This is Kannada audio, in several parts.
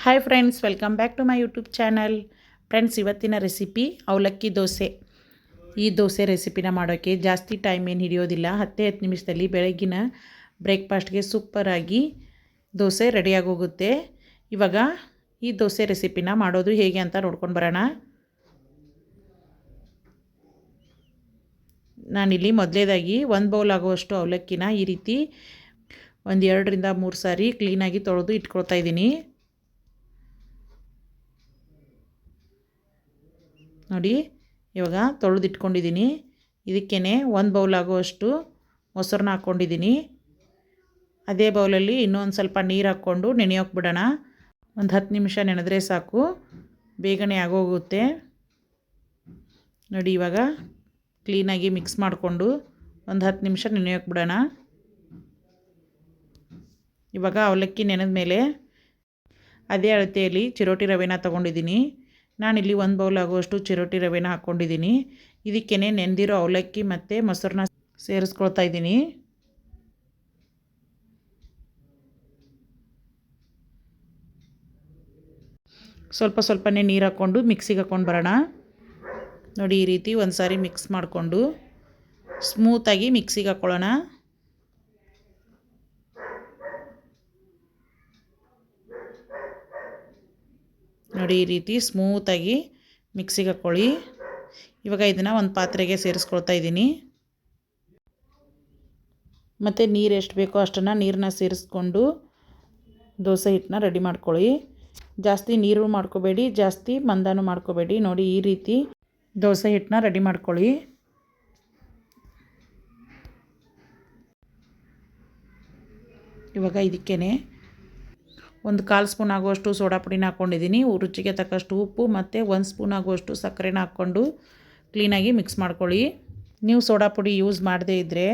Hi friends, welcome back to my YouTube channel. Friends, ಇವತ್ತಿನ ರೆಸಿಪಿ ಅವಲಕ್ಕಿ ದೋಸೆ. ಈ ದೋಸೆ ರೆಸಿಪಿನ ಮಾಡೋಕ್ಕೆ ಜಾಸ್ತಿ ಟೈಮ್ ಏನು ಹಿಡಿಯೋದಿಲ್ಲ. 10 ನಿಮಿಷದಲ್ಲಿ ಬೆಳಗ್ಗಿನ ಬ್ರೇಕ್ಫಾಸ್ಟ್ಗೆ ಸೂಪರಾಗಿ ದೋಸೆ ರೆಡಿಯಾಗೋಗುತ್ತೆ. ಇವಾಗ ಈ ದೋಸೆ ರೆಸಿಪಿನ ಮಾಡೋದು ಹೇಗೆ ಅಂತ ನೋಡ್ಕೊಂಡು ಬರೋಣ. ನಾನಿಲ್ಲಿ ಮೊದಲೇದಾಗಿ 1 ಬೌಲ್ ಆಗುವಷ್ಟು ಅವಲಕ್ಕಿನ ಈ ರೀತಿ 2 ರಿಂದ 3 ಸಾರಿ ಕ್ಲೀನಾಗಿ ತೊಳೆದು ಇಟ್ಕೊಳ್ತಾ ಇದ್ದೀನಿ. ನೋಡಿ, ಇವಾಗ ತೊಳೆದಿಟ್ಕೊಂಡಿದ್ದೀನಿ. ಇದಕ್ಕೇ 1 ಬೌಲ್ ಆಗುವಷ್ಟು ಮೊಸರನ್ನ ಹಾಕ್ಕೊಂಡಿದ್ದೀನಿ. ಅದೇ ಬೌಲಲ್ಲಿ ಇನ್ನೊಂದು ಸ್ವಲ್ಪ ನೀರು ಹಾಕ್ಕೊಂಡು ನೆನೆಯೋಕೆ ಬಿಡೋಣ. ಒಂದು 10 ನಿಮಿಷ ನೆನೆದ್ರೆ ಸಾಕು, ಬೇಗನೆ ಆಗೋಗುತ್ತೆ. ನೋಡಿ, ಇವಾಗ ಕ್ಲೀನಾಗಿ ಮಿಕ್ಸ್ ಮಾಡಿಕೊಂಡು ಒಂದು 10 ನಿಮಿಷ ನೆನೆಯೋಕೆ ಬಿಡೋಣ. ಇವಾಗ ಅವಲಕ್ಕಿ ನೆನೆದ ಮೇಲೆ ಅದೇ ಅಳತೆಯಲ್ಲಿ ಚಿರೋಟಿ ರವೆನ ತೊಗೊಂಡಿದ್ದೀನಿ. ನಾನಿಲ್ಲಿ 1 ಬೌಲ್ ಆಗುವಷ್ಟು ಚಿರೋಟಿ ರವೆನ ಹಾಕ್ಕೊಂಡಿದ್ದೀನಿ. ಇದಕ್ಕೇ ನೆನೆದಿರೋ ಅವಲಕ್ಕಿ ಮತ್ತು ಮೊಸರನ್ನ ಸೇರಿಸ್ಕೊಳ್ತಾ ಇದ್ದೀನಿ. ಸ್ವಲ್ಪ ಸ್ವಲ್ಪನೇ ನೀರು ಹಾಕ್ಕೊಂಡು ಮಿಕ್ಸಿಗೆ ಹಾಕ್ಕೊಂಡು ಬರೋಣ. ನೋಡಿ, ಈ ರೀತಿ ಒಂದು ಸಾರಿ ಮಿಕ್ಸ್ ಮಾಡಿಕೊಂಡು ಸ್ಮೂತಾಗಿ ಮಿಕ್ಸಿಗೆ ಹಾಕ್ಕೊಳ್ಳೋಣ. ನೋಡಿ, ಈ ರೀತಿ ಸ್ಮೂತಾಗಿ ಮಿಕ್ಸಿಗೆ ಹಾಕ್ಕೊಳ್ಳಿ. ಇವಾಗ ಇದನ್ನು ಒಂದು ಪಾತ್ರೆಗೆ ಸೇರಿಸ್ಕೊಳ್ತಾ ಇದ್ದೀನಿ. ಮತ್ತು ನೀರು ಎಷ್ಟು ಬೇಕೋ ಅಷ್ಟನ್ನು ನೀರನ್ನ ಸೇರಿಸ್ಕೊಂಡು ದೋಸೆ ಹಿಟ್ಟನ್ನ ರೆಡಿ ಮಾಡ್ಕೊಳ್ಳಿ. ಜಾಸ್ತಿ ನೀರು ಮಾಡ್ಕೋಬೇಡಿ, ಜಾಸ್ತಿ ಮಂದನೂ ಮಾಡ್ಕೋಬೇಡಿ. ನೋಡಿ, ಈ ರೀತಿ ದೋಸೆ ಹಿಟ್ಟನ್ನ ರೆಡಿ ಮಾಡ್ಕೊಳ್ಳಿ. ಇವಾಗ ಇದಕ್ಕೇ 1/4 ಸ್ಪೂನ್ ಆಗುವಷ್ಟು ಸೋಡಾ ಪುಡಿನ ಹಾಕ್ಕೊಂಡಿದ್ದೀನಿ. ರುಚಿಗೆ ತಕ್ಕಷ್ಟು ಉಪ್ಪು ಮತ್ತು 1 ಸ್ಪೂನ್ ಆಗುವಷ್ಟು ಸಕ್ಕರೆನ ಹಾಕ್ಕೊಂಡು ಕ್ಲೀನಾಗಿ ಮಿಕ್ಸ್ ಮಾಡ್ಕೊಳ್ಳಿ. ನೀವು ಸೋಡಾ ಪುಡಿ ಯೂಸ್ ಮಾಡದೇ ಇದ್ದರೆ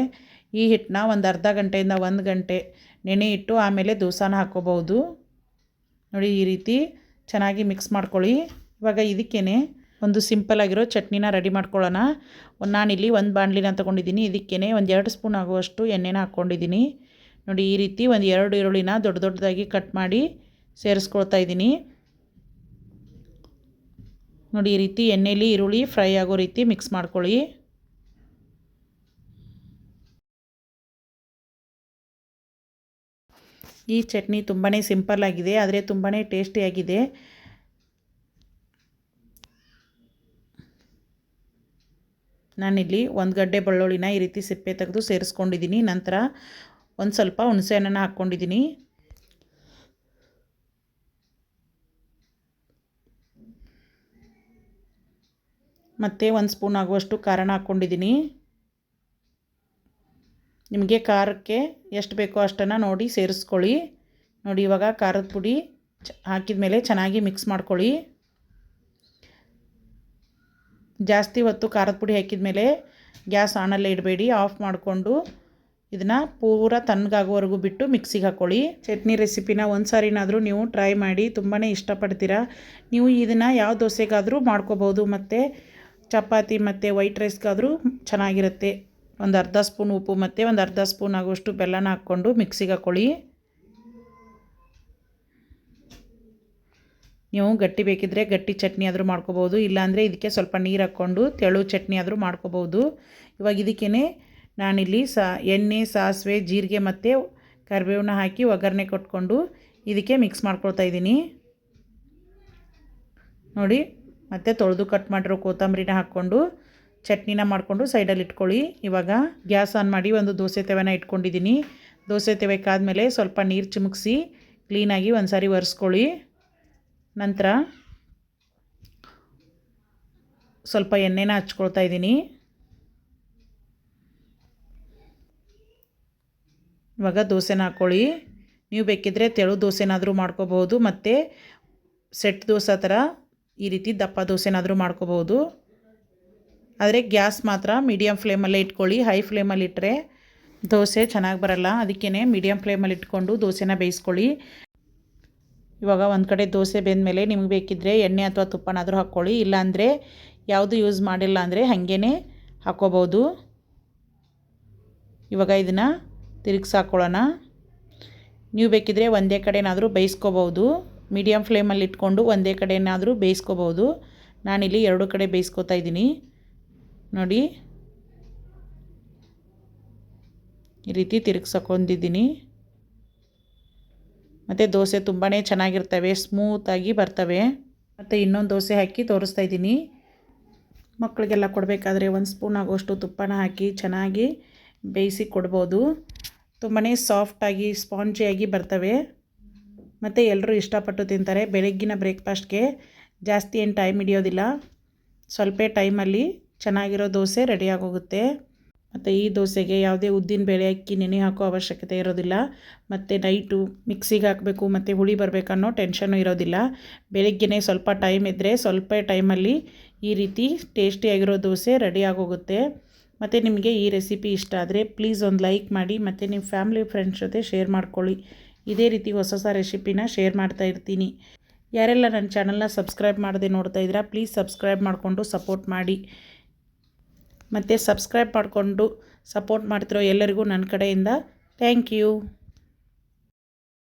ಈ ಹಿಟ್ಟನ್ನ ಒಂದು ಅರ್ಧ ಗಂಟೆಯಿಂದ 1 ಗಂಟೆ ನೆನೆ ಇಟ್ಟು ಆಮೇಲೆ ದೋಸೆನ ಹಾಕ್ಕೋಬೋದು. ನೋಡಿ, ಈ ರೀತಿ ಚೆನ್ನಾಗಿ ಮಿಕ್ಸ್ ಮಾಡ್ಕೊಳ್ಳಿ. ಇವಾಗ ಇದಕ್ಕೇ ಒಂದು ಸಿಂಪಲ್ಲಾಗಿರೋ ಚಟ್ನಿನ ರೆಡಿ ಮಾಡ್ಕೊಳ್ಳೋಣ. ನಾನಿಲ್ಲಿ 1 ಬಾಣಲಿನ ತೊಗೊಂಡಿದ್ದೀನಿ. ಇದಕ್ಕೇ 2 ಸ್ಪೂನ್ ಆಗುವಷ್ಟು ಎಣ್ಣೆನ ಹಾಕ್ಕೊಂಡಿದ್ದೀನಿ. ನೋಡಿ, ಈ ರೀತಿ 2 ಈರುಳ್ಳಿನ ದೊಡ್ಡ ದೊಡ್ಡದಾಗಿ ಕಟ್ ಮಾಡಿ ಸೇರಿಸ್ಕೊಳ್ತಾ ಇದ್ದೀನಿ. ನೋಡಿ, ಈ ರೀತಿ ಎಣ್ಣೆಯಲ್ಲಿ ಈರುಳ್ಳಿ ಫ್ರೈ ಆಗೋ ರೀತಿ ಮಿಕ್ಸ್ ಮಾಡ್ಕೊಳ್ಳಿ. ಈ ಚಟ್ನಿ ತುಂಬಾ ಸಿಂಪಲ್ ಆಗಿದೆ, ಆದರೆ ತುಂಬಾ ಟೇಸ್ಟಿಯಾಗಿದೆ. ನಾನಿಲ್ಲಿ 1 ಗಡ್ಡೆ ಬೆಳ್ಳುಳ್ಳಿನ ಈ ರೀತಿ ಸಿಪ್ಪೆ ತೆಗೆದು ಸೇರಿಸ್ಕೊಂಡಿದ್ದೀನಿ. ನಂತರ ಒಂದು ಸ್ವಲ್ಪ ಹುಣಸೆಹಣ್ಣನ್ನು ಹಾಕ್ಕೊಂಡಿದ್ದೀನಿ. ಮತ್ತು 1 ಸ್ಪೂನ್ ಆಗುವಷ್ಟು ಖಾರನ ಹಾಕ್ಕೊಂಡಿದ್ದೀನಿ. ನಿಮಗೆ ಖಾರಕ್ಕೆ ಎಷ್ಟು ಬೇಕೋ ಅಷ್ಟನ್ನು ನೋಡಿ ಸೇರಿಸ್ಕೊಳ್ಳಿ. ನೋಡಿ, ಇವಾಗ ಖಾರದ ಪುಡಿ ಹಾಕಿದ ಮೇಲೆ ಚೆನ್ನಾಗಿ ಮಿಕ್ಸ್ ಮಾಡ್ಕೊಳ್ಳಿ. ಜಾಸ್ತಿ ಹೊತ್ತು ಖಾರದ ಪುಡಿ ಹಾಕಿದ ಮೇಲೆ ಗ್ಯಾಸ್ ಆನಲ್ಲೇ ಇಡಬೇಡಿ, ಆಫ್ ಮಾಡಿಕೊಂಡು ಇದನ್ನು ಪೂರ ತಣ್ಣಗಾಗೋವರೆಗೂ ಬಿಟ್ಟು ಮಿಕ್ಸಿಗೆ ಹಾಕ್ಕೊಳ್ಳಿ. ಚಟ್ನಿ ರೆಸಿಪಿನ ಒಂದು ಸಾರಿನಾದರೂ ನೀವು ಟ್ರೈ ಮಾಡಿ, ತುಂಬಾ ಇಷ್ಟಪಡ್ತೀರಾ. ನೀವು ಇದನ್ನು ಯಾವ ದೋಸೆಗಾದರೂ ಮಾಡ್ಕೋಬೋದು, ಮತ್ತು ಚಪಾತಿ ಮತ್ತು ವೈಟ್ ರೈಸ್ಗಾದರೂ ಚೆನ್ನಾಗಿರುತ್ತೆ. ಒಂದು ಅರ್ಧ ಸ್ಪೂನ್ ಉಪ್ಪು ಮತ್ತು ಒಂದು ಅರ್ಧ ಸ್ಪೂನ್ ಆಗುವಷ್ಟು ಬೆಲ್ಲನ ಹಾಕ್ಕೊಂಡು ಮಿಕ್ಸಿಗೆ ಹಾಕ್ಕೊಳ್ಳಿ. ನೀವು ಗಟ್ಟಿ ಬೇಕಿದ್ದರೆ ಗಟ್ಟಿ ಚಟ್ನಿ ಆದರೂ ಮಾಡ್ಕೋಬೋದು, ಇಲ್ಲಾಂದರೆ ಇದಕ್ಕೆ ಸ್ವಲ್ಪ ನೀರು ಹಾಕ್ಕೊಂಡು ತೆಳು ಚಟ್ನಿ ಆದರೂ ಮಾಡ್ಕೋಬೋದು. ಇವಾಗ ಇದಕ್ಕೇ ನಾನಿಲ್ಲಿ ಎಣ್ಣೆ, ಸಾಸಿವೆ, ಜೀರಿಗೆ ಮತ್ತು ಕರಿಬೇವನ್ನ ಹಾಕಿ ಒಗ್ಗರಣೆ ಕೊಟ್ಕೊಂಡು ಇದಕ್ಕೆ ಮಿಕ್ಸ್ ಮಾಡ್ಕೊಳ್ತಾ ಇದ್ದೀನಿ. ನೋಡಿ, ಮತ್ತು ತೊಳೆದು ಕಟ್ ಮಾಡಿರೋ ಕೊತ್ತಂಬರಿನ ಹಾಕ್ಕೊಂಡು ಚಟ್ನಿನ ಮಾಡಿಕೊಂಡು ಸೈಡಲ್ಲಿ ಇಟ್ಕೊಳ್ಳಿ. ಇವಾಗ ಗ್ಯಾಸ್ ಆನ್ ಮಾಡಿ ಒಂದು ದೋಸೆ ತವೆನ ಇಟ್ಕೊಂಡಿದ್ದೀನಿ. ದೋಸೆ ತವೆಕಾದ್ಮೇಲೆ ಸ್ವಲ್ಪ ನೀರು ಚಿಮುಕಿಸಿ ಕ್ಲೀನಾಗಿ ಒಂದು ಸಾರಿ ಒರೆಸ್ಕೊಳ್ಳಿ. ನಂತರ ಸ್ವಲ್ಪ ಎಣ್ಣೆನ ಹಚ್ಕೊಳ್ತಾ ಇದ್ದೀನಿ. ಇವಾಗ ದೋಸೆನ ಹಾಕ್ಕೊಳ್ಳಿ. ನೀವು ಬೇಕಿದ್ದರೆ ತೆಳು ದೋಸೆನಾದರೂ ಮಾಡ್ಕೋಬೋದು, ಮತ್ತು ಸೆಟ್ ದೋಸೆ ಥರ ಈ ರೀತಿ ದಪ್ಪ ದೋಸೆನಾದರೂ ಮಾಡ್ಕೋಬೋದು. ಆದರೆ ಗ್ಯಾಸ್ ಮಾತ್ರ ಮೀಡಿಯಮ್ ಫ್ಲೇಮಲ್ಲೇ ಇಟ್ಕೊಳ್ಳಿ. ಹೈ ಫ್ಲೇಮಲ್ಲಿ ಇಟ್ಟರೆ ದೋಸೆ ಚೆನ್ನಾಗಿ ಬರಲ್ಲ. ಅದಕ್ಕೇ ಮೀಡಿಯಮ್ ಫ್ಲೇಮಲ್ಲಿ ಇಟ್ಕೊಂಡು ದೋಸೆನ ಬೇಯಿಸ್ಕೊಳ್ಳಿ. ಇವಾಗ ಒಂದು ಕಡೆ ದೋಸೆ ಬೆಂದಮೇಲೆ ನಿಮಗೆ ಬೇಕಿದ್ದರೆ ಎಣ್ಣೆ ಅಥವಾ ತುಪ್ಪನಾದರೂ ಹಾಕ್ಕೊಳ್ಳಿ, ಇಲ್ಲಾಂದರೆ ಯಾವುದು ಯೂಸ್ ಮಾಡಿಲ್ಲ ಅಂದರೆ ಹಾಗೇ ಹಾಕ್ಕೋಬೋದು. ಇವಾಗ ಇದನ್ನು ತಿರುಗಿಸಿ ಹಾಕ್ಕೊಳ್ಳೋಣ. ನೀವು ಬೇಕಿದ್ದರೆ ಒಂದೇ ಕಡೆನಾದರೂ ಬೇಯಿಸ್ಕೋಬೋದು. ಮೀಡಿಯಮ್ ಫ್ಲೇಮಲ್ಲಿ ಇಟ್ಕೊಂಡು ಒಂದೇ ಕಡೆನಾದರೂ ಬೇಯಿಸ್ಕೋಬೋದು. ನಾನಿಲ್ಲಿ 2 ಕಡೆ ಬೇಯಿಸ್ಕೊತಾ ಇದ್ದೀನಿ ನೋಡಿ. ಈ ರೀತಿ ತಿರುಗಿಸ್ಕೊಂಡಿದ್ದೀನಿ. ಮತ್ತು ದೋಸೆ ತುಂಬಾ ಚೆನ್ನಾಗಿರ್ತವೆ, ಸ್ಮೂತಾಗಿ ಬರ್ತವೆ. ಮತ್ತು ಇನ್ನೊಂದು ದೋಸೆ ಹಾಕಿ ತೋರಿಸ್ತಾ ಇದ್ದೀನಿ. ಮಕ್ಕಳಿಗೆಲ್ಲ ಕೊಡಬೇಕಾದ್ರೆ 1 ಸ್ಪೂನ್ ಆಗೋಷ್ಟು ತುಪ್ಪನ ಹಾಕಿ ಚೆನ್ನಾಗಿ ಬೇಯಿಸಿ ಕೊಡ್ಬೋದು. ತುಂಬಾ ಸಾಫ್ಟಾಗಿ ಸ್ಪಾಂಜಿಯಾಗಿ ಬರ್ತವೆ ಮತ್ತು ಎಲ್ಲರೂ ಇಷ್ಟಪಟ್ಟು ತಿಂತಾರೆ. ಬೆಳಗ್ಗಿನ ಬ್ರೇಕ್ಫಾಸ್ಟ್ಗೆ ಜಾಸ್ತಿ ಏನು ಟೈಮ್ ಹಿಡಿಯೋದಿಲ್ಲ, ಸ್ವಲ್ಪ ಟೈಮಲ್ಲಿ ಚೆನ್ನಾಗಿರೋ ದೋಸೆ ರೆಡಿಯಾಗೋಗುತ್ತೆ. ಮತ್ತು ಈ ದೋಸೆಗೆ ಯಾವುದೇ ಉದ್ದಿನಬೇಳೆ ಅಕ್ಕಿ ನೆನೆ ಹಾಕೋ ಅವಶ್ಯಕತೆ ಇರೋದಿಲ್ಲ. ಮತ್ತು ನೈಟು ಮಿಕ್ಸಿಗೆ ಹಾಕಬೇಕು ಮತ್ತು ಹುಳಿ ಬರಬೇಕನ್ನೋ ಟೆನ್ಷನ್ನು ಇರೋದಿಲ್ಲ. ಬೆಳಗ್ಗೆನೇ ಸ್ವಲ್ಪ ಟೈಮ್ ಇದ್ದರೆ ಸ್ವಲ್ಪ ಟೈಮಲ್ಲಿ ಈ ರೀತಿ ಟೇಸ್ಟಿಯಾಗಿರೋ ದೋಸೆ ರೆಡಿಯಾಗೋಗುತ್ತೆ. ಮತ್ತು ನಿಮಗೆ ಈ ರೆಸಿಪಿ ಇಷ್ಟ ಆದರೆ ಪ್ಲೀಸ್ ಒಂದು ಲೈಕ್ ಮಾಡಿ ಮತ್ತು ನಿಮ್ಮ ಫ್ಯಾಮಿಲಿ ಫ್ರೆಂಡ್ಸ್ ಜೊತೆ ಶೇರ್ ಮಾಡ್ಕೊಳ್ಳಿ. ಇದೇ ರೀತಿ ಹೊಸ ರೆಸಿಪಿನ ಶೇರ್ ಮಾಡ್ತಾ ಇರ್ತೀನಿ. ಯಾರೆಲ್ಲ ನನ್ನ ಚಾನಲ್ನ ಸಬ್ಸ್ಕ್ರೈಬ್ ಮಾಡದೆ ನೋಡ್ತಾ ಇದ್ದೀರಾ ಪ್ಲೀಸ್ ಸಬ್ಸ್ಕ್ರೈಬ್ ಮಾಡಿಕೊಂಡು ಸಪೋರ್ಟ್ ಮಾಡಿ. ಮತ್ತು ಸಬ್ಸ್ಕ್ರೈಬ್ ಮಾಡಿಕೊಂಡು ಸಪೋರ್ಟ್ ಮಾಡ್ತಿರೋ ಎಲ್ಲರಿಗೂ ನನ್ನ ಕಡೆಯಿಂದ ಥ್ಯಾಂಕ್ ಯು.